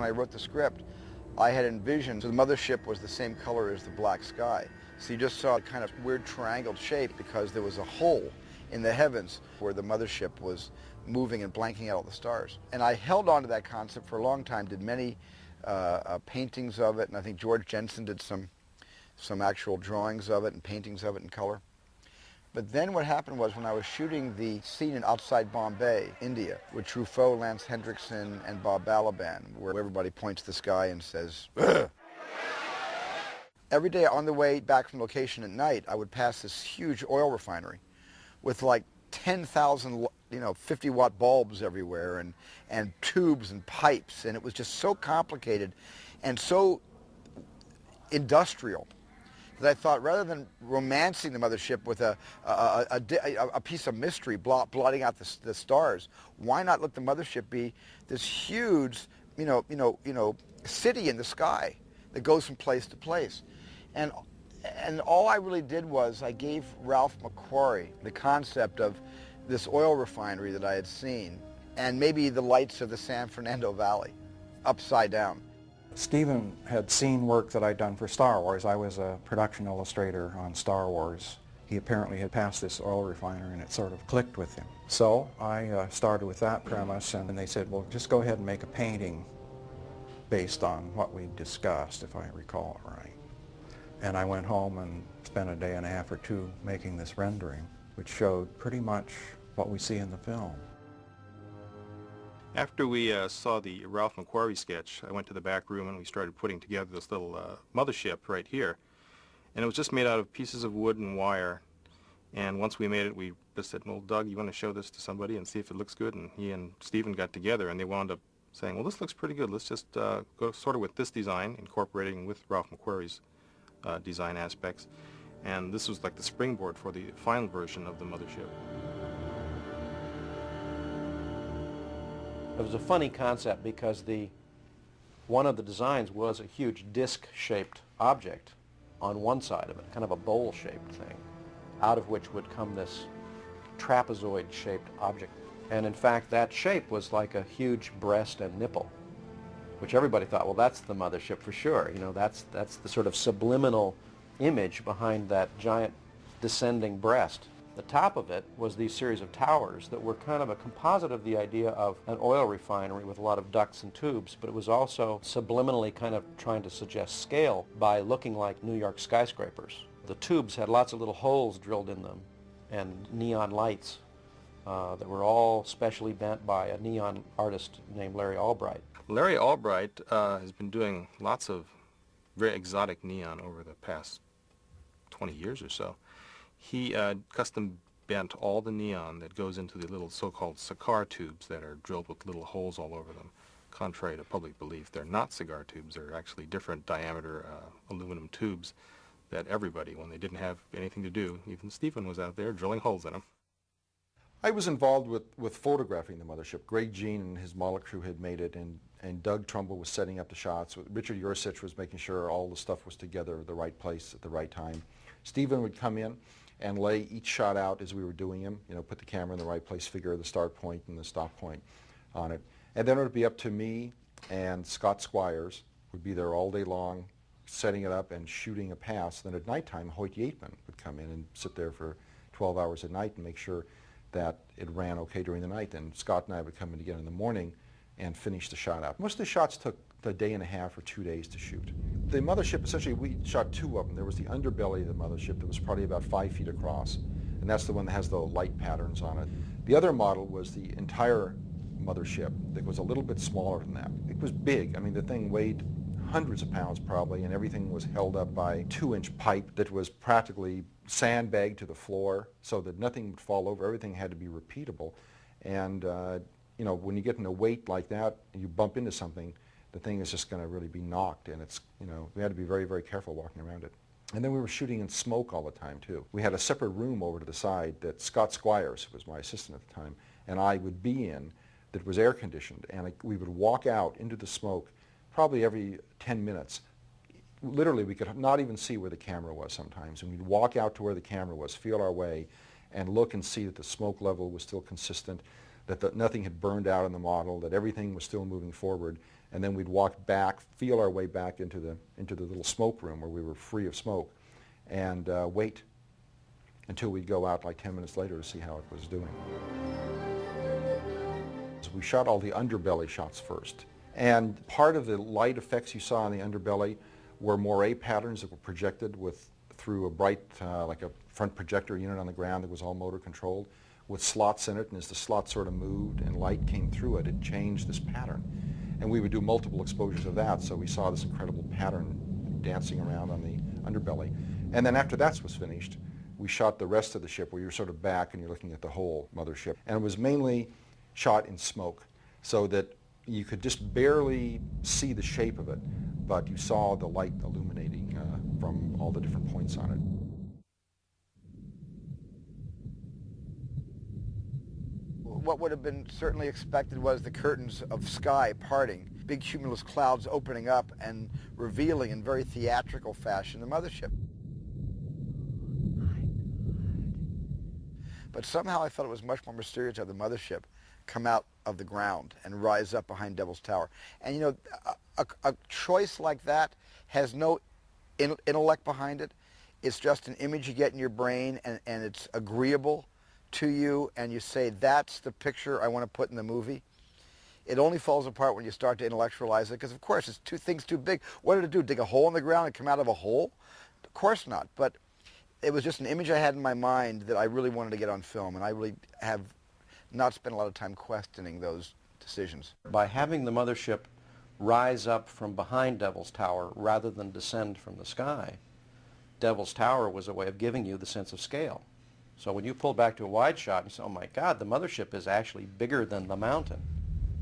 when I wrote the script, I had envisioned the mothership was the same color as the black sky. So you just saw a kind of weird triangled shape because there was a hole in the heavens where the mothership was moving and blanking out all the stars. And I held on to that concept for a long time, did many paintings of it, and I think George Jensen did some actual drawings of it and paintings of it in color. But then what happened was when I was shooting the scene in outside Bombay, India, with Truffaut, Lance Henriksen, and Bob Balaban, where everybody points to the sky and says, "Ugh." Every day on the way back from location at night, I would pass this huge oil refinery with like 10,000, 50-watt bulbs everywhere and tubes and pipes, and it was just so complicated and so industrial that I thought rather than romancing the mothership with a piece of mystery blotting out the stars, why not let the mothership be this huge, city in the sky that goes from place to place? And all I really did was I gave Ralph McQuarrie the concept of this oil refinery that I had seen and maybe the lights of the San Fernando Valley upside down. Stephen had seen work that I'd done for Star Wars. I was a production illustrator on Star Wars. He apparently had passed this oil refinery and it sort of clicked with him. So I started with that premise, and they said, well, just go ahead and make a painting based on what we discussed, if I recall it right. And I went home and spent a day and a half or two making this rendering, which showed pretty much what we see in the film. After we saw the Ralph McQuarrie sketch, I went to the back room and we started putting together this little mothership right here. And it was just made out of pieces of wood and wire. And once we made it, we just said, well, Doug, you want to show this to somebody and see if it looks good? And he and Stephen got together and they wound up saying, well, this looks pretty good. Let's just go sort of with this design, incorporating with Ralph McQuarrie's design aspects. And this was like the springboard for the final version of the mothership. It was a funny concept because one of the designs was a huge disc-shaped object on one side of it, kind of a bowl-shaped thing, out of which would come this trapezoid-shaped object. And in fact, that shape was like a huge breast and nipple, which everybody thought, well, that's the mothership for sure. That's the sort of subliminal image behind that giant descending breast. The top of it was these series of towers that were kind of a composite of the idea of an oil refinery with a lot of ducts and tubes, but it was also subliminally kind of trying to suggest scale by looking like New York skyscrapers. The tubes had lots of little holes drilled in them and neon lights that were all specially bent by a neon artist named Larry Albright. Larry Albright has been doing lots of very exotic neon over the past 20 years or so. He custom bent all the neon that goes into the little so-called cigar tubes that are drilled with little holes all over them. Contrary to public belief, they're not cigar tubes. They're actually different diameter aluminum tubes that everybody, when they didn't have anything to do, even Stephen was out there drilling holes in them. I was involved with photographing the mothership. Greg Jean and his model crew had made it, and Doug Trumbull was setting up the shots. Richard Yursich was making sure all the stuff was together at the right place at the right time. Stephen would come in and lay each shot out as we were doing them, put the camera in the right place, figure the start point and the stop point on it. And then it would be up to me and Scott Squires would be there all day long, setting it up and shooting a pass. Then at nighttime, Hoyt Yateman would come in and sit there for 12 hours at night and make sure that it ran okay during the night. Then Scott and I would come in again in the morning and finish the shot out. Most of the shots took a day and a half or 2 days to shoot. The mothership, essentially, we shot two of them. There was the underbelly of the mothership that was probably about 5 feet across, and that's the one that has the light patterns on it. The other model was the entire mothership that was a little bit smaller than that. It was big. I mean, the thing weighed hundreds of pounds probably, and everything was held up by 2-inch pipe that was practically sandbagged to the floor so that nothing would fall over. Everything had to be repeatable. And when you get in a weight like that and you bump into something, the thing is just going to really be knocked, and it's, we had to be very, very careful walking around it. And then we were shooting in smoke all the time, too. We had a separate room over to the side that Scott Squires, who was my assistant at the time, and I would be in that was air-conditioned, and we would walk out into the smoke probably every 10 minutes. Literally, we could not even see where the camera was sometimes, and we'd walk out to where the camera was, feel our way, and look and see that the smoke level was still consistent, that nothing had burned out in the model, that everything was still moving forward. and then we'd walk back, feel our way back into the little smoke room where we were free of smoke, and wait until we'd go out like 10 minutes later to see how it was doing. So we shot all the underbelly shots first. And part of the light effects you saw in the underbelly were moire patterns that were projected through a bright, like a front projector unit on the ground that was all motor controlled, with slots in it, and as the slots sort of moved and light came through it, it changed this pattern. And we would do multiple exposures of that, so we saw this incredible pattern dancing around on the underbelly. And then after that was finished, we shot the rest of the ship where you're sort of back and you're looking at the whole mothership. And it was mainly shot in smoke, so that you could just barely see the shape of it, but you saw the light illuminating from all the different points on it. What would have been certainly expected was the curtains of sky parting, big cumulus clouds opening up and revealing in very theatrical fashion the mothership. But somehow I felt it was much more mysterious to have the mothership come out of the ground and rise up behind Devil's Tower. And you know, a choice like that has no intellect behind it. It's just an image you get in your brain, and it's agreeable to you, and you say, that's the picture I want to put in the movie. It only falls apart when you start to intellectualize it, because of course it's two things too big. What did it do, dig a hole in the ground and come out of a hole? Of course not, but it was just an image I had in my mind that I really wanted to get on film, and I really have not spent a lot of time questioning those decisions. By having the mothership rise up from behind Devil's Tower rather than descend from the sky, Devil's Tower was a way of giving you the sense of scale. So when you pull back to a wide shot and you say, oh my God, the mothership is actually bigger than the mountain,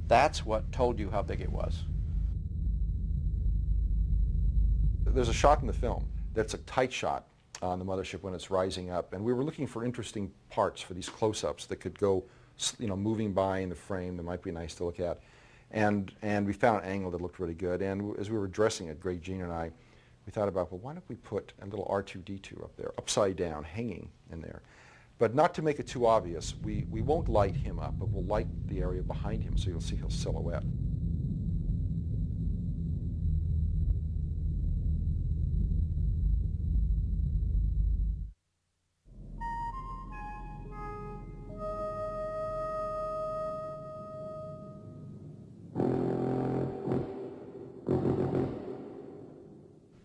that's what told you how big it was. There's a shot in the film that's a tight shot on the mothership when it's rising up, and we were looking for interesting parts for these close-ups that could go, you know, moving by in the frame that might be nice to look at. And we found an angle that looked really good, and as we were dressing it, Greg, Jean, and I, we thought about, well, why don't we put a little R2-D2 up there, upside down, hanging in there. But not to make it too obvious, we won't light him up, but we'll light the area behind him so you'll see his silhouette.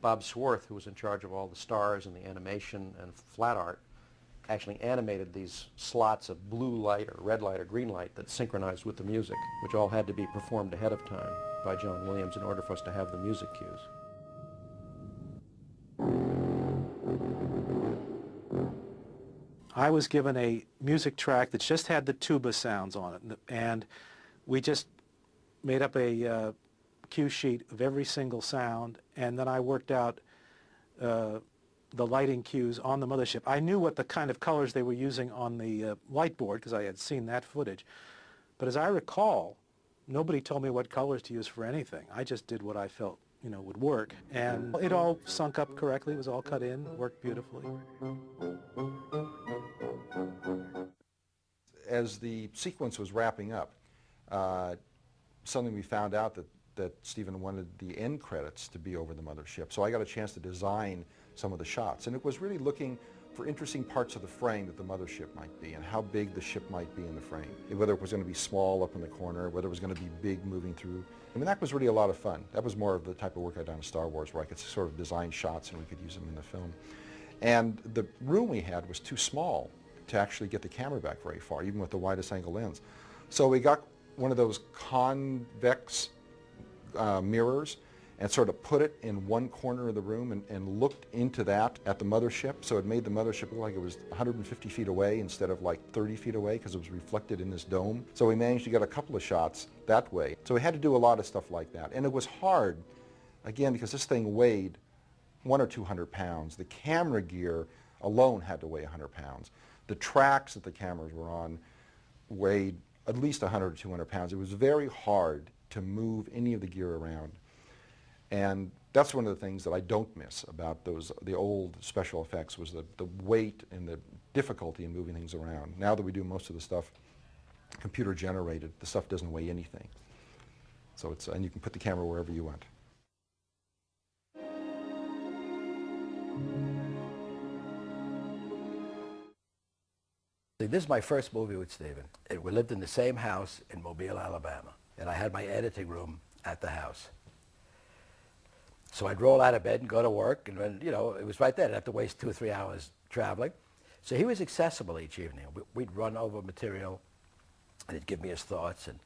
Bob Swarth, who was in charge of all the stars and the animation and flat art, actually animated these slots of blue light or red light or green light that synchronized with the music, which all had to be performed ahead of time by John Williams in order for us to have the music cues. I was given a music track that just had the tuba sounds on it, and we just made up a cue sheet of every single sound, and then I worked out the lighting cues on the mothership. I knew what the kind of colors they were using on the light board because I had seen that footage. But as I recall, nobody told me what colors to use for anything. I just did what I felt, you know, would work. And it all sunk up correctly. It was all cut in, worked beautifully. As the sequence was wrapping up, suddenly we found out that Stephen wanted the end credits to be over the mothership. So I got a chance to design some of the shots. And it was really looking for interesting parts of the frame that the mothership might be and how big the ship might be in the frame. Whether it was going to be small up in the corner, whether it was going to be big moving through. I mean, that was really a lot of fun. That was more of the type of work I'd done in Star Wars, where I could sort of design shots and we could use them in the film. And the room we had was too small to actually get the camera back very far, even with the widest angle lens. So we got one of those convex mirrors and sort of put it in one corner of the room and looked into that at the mothership. So it made the mothership look like it was 150 feet away instead of like 30 feet away because it was reflected in this dome. So we managed to get a couple of shots that way. So we had to do a lot of stuff like that. And it was hard, again, because this thing weighed 100 or 200 pounds. The camera gear alone had to weigh 100 pounds. The tracks that the cameras were on weighed at least 100 or 200 pounds. It was very hard to move any of the gear around. And that's one of the things that I don't miss about the old special effects was the weight and the difficulty in moving things around. Now that we do most of the stuff computer generated, the stuff doesn't weigh anything. So it's, and you can put the camera wherever you want. This is my first movie with Stephen. We lived in the same house in Mobile, Alabama, and I had my editing room at the house. So I'd roll out of bed and go to work, and when, you know, it was right there. I'd have to waste 2 or 3 hours traveling. So he was accessible each evening. We'd run over material, and he'd give me his thoughts, and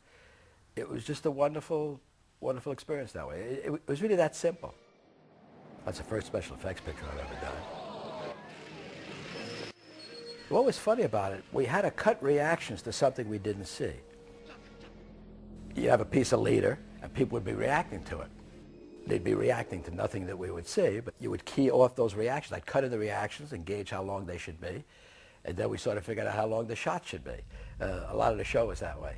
it was just a wonderful, wonderful experience that way. It was really that simple. That's the first special effects picture I've ever done. What was funny about it, we had to cut reactions to something we didn't see. You have a piece of leader, and people would be reacting to it. They'd be reacting to nothing that we would see, but you would key off those reactions. I'd cut in the reactions and gauge how long they should be, and then we sort of figured out how long the shot should be. A lot of the show was that way.